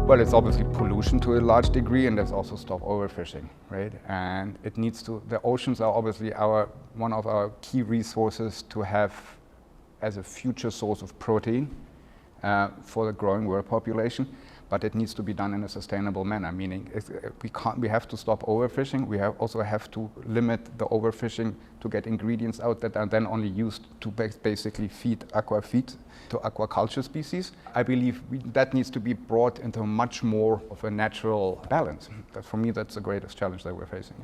Well, it's obviously pollution to a large degree, and there's also stop overfishing, right? And it needs to, the oceans are obviously one of our key resources to have as a future source of protein for the growing world population, but it needs to be done in a sustainable manner, meaning we have to stop overfishing. We also have to limit the overfishing to get ingredients out that are then only used to basically feed aquafeed to aquaculture species. I believe that needs to be brought into much more of a natural balance. For me, that's the greatest challenge that we're facing.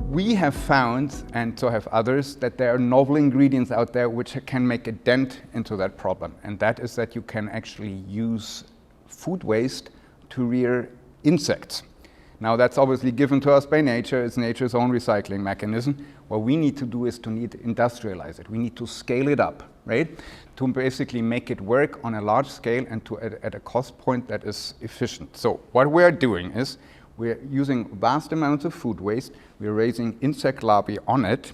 We have found, and so have others, that there are novel ingredients out there which can make a dent into that problem. And that is that you can actually use food waste to rear insects. Now that's obviously given to us by nature. It's nature's own recycling mechanism. What we need to do is to industrialize it. We need to scale it up, right? To basically make it work on a large scale and at a cost point that is efficient. So what we're doing is we're using vast amounts of food waste. We're raising insect larvae on it.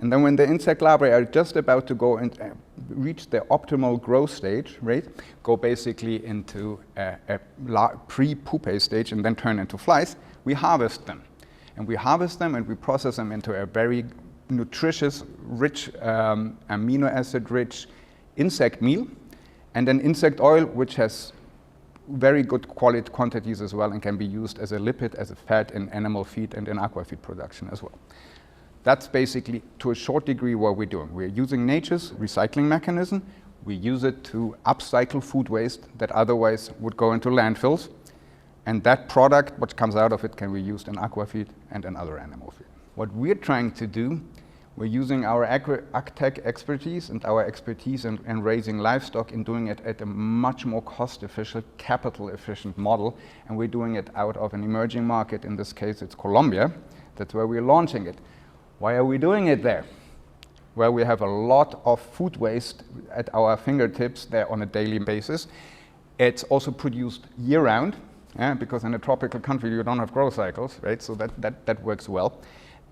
And then when the insect larvae are just about to go and reach their optimal growth stage, right, go basically into a pre-pupae stage and then turn into flies, we harvest them. And we harvest them and we process them into a very nutritious, rich, amino acid rich insect meal, and then insect oil, which has very good quality quantities as well and can be used as a lipid, as a fat in animal feed and in aquafeed production as well. That's basically, to a short degree, what we're doing. We're using nature's recycling mechanism. We use it to upcycle food waste that otherwise would go into landfills. And that product, what comes out of it, can be used in aquafeed and in other animal feed. What we're trying to do, we're using our ag-tech expertise and our expertise in raising livestock and doing it at a much more cost-efficient, capital-efficient model. And we're doing it out of an emerging market. In this case, it's Colombia. That's where we're launching it. Why are we doing it there? Well, we have a lot of food waste at our fingertips there on a daily basis. It's also produced year-round, because in a tropical country you don't have growth cycles, right? So that works well.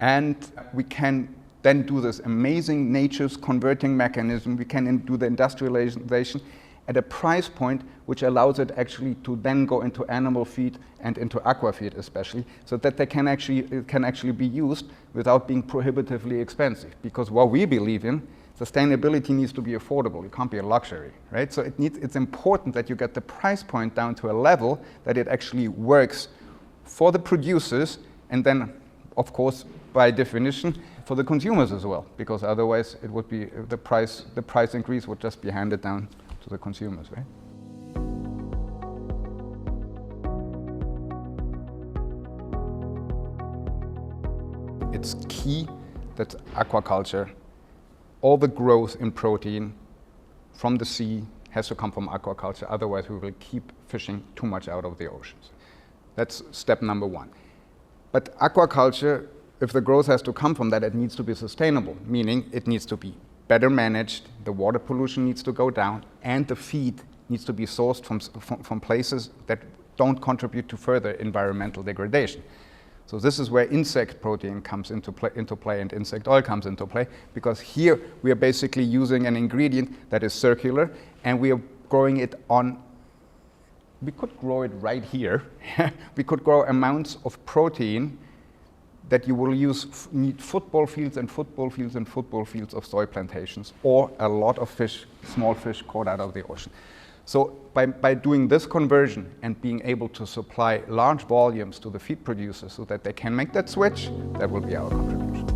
And we can then do this amazing nature's converting mechanism. We can do the industrialization at a price point which allows it actually to then go into animal feed and into aquafeed especially, so that it can actually be used without being prohibitively expensive. Because what we believe in, sustainability needs to be affordable. It can't be a luxury, right? So it's important that you get the price point down to a level that it actually works for the producers, and then, of course, by definition, for the consumers as well, because otherwise it would be the price increase would just be handed down to the consumers, right? It's key that aquaculture, all the growth in protein from the sea has to come from aquaculture, otherwise we will keep fishing too much out of the oceans. That's step number one. But aquaculture, if the growth has to come from that, it needs to be sustainable, meaning it needs to be better managed, the water pollution needs to go down, and the feed needs to be sourced from places that don't contribute to further environmental degradation. So this is where insect protein comes into play and insect oil comes into play, because here we are basically using an ingredient that is circular, and we are growing it on, we could grow it right here. We could grow amounts of protein that you will need football fields and football fields and football fields of soy plantations, or a lot of fish, small fish caught out of the ocean. So by doing this conversion and being able to supply large volumes to the feed producers so that they can make that switch, that will be our contribution.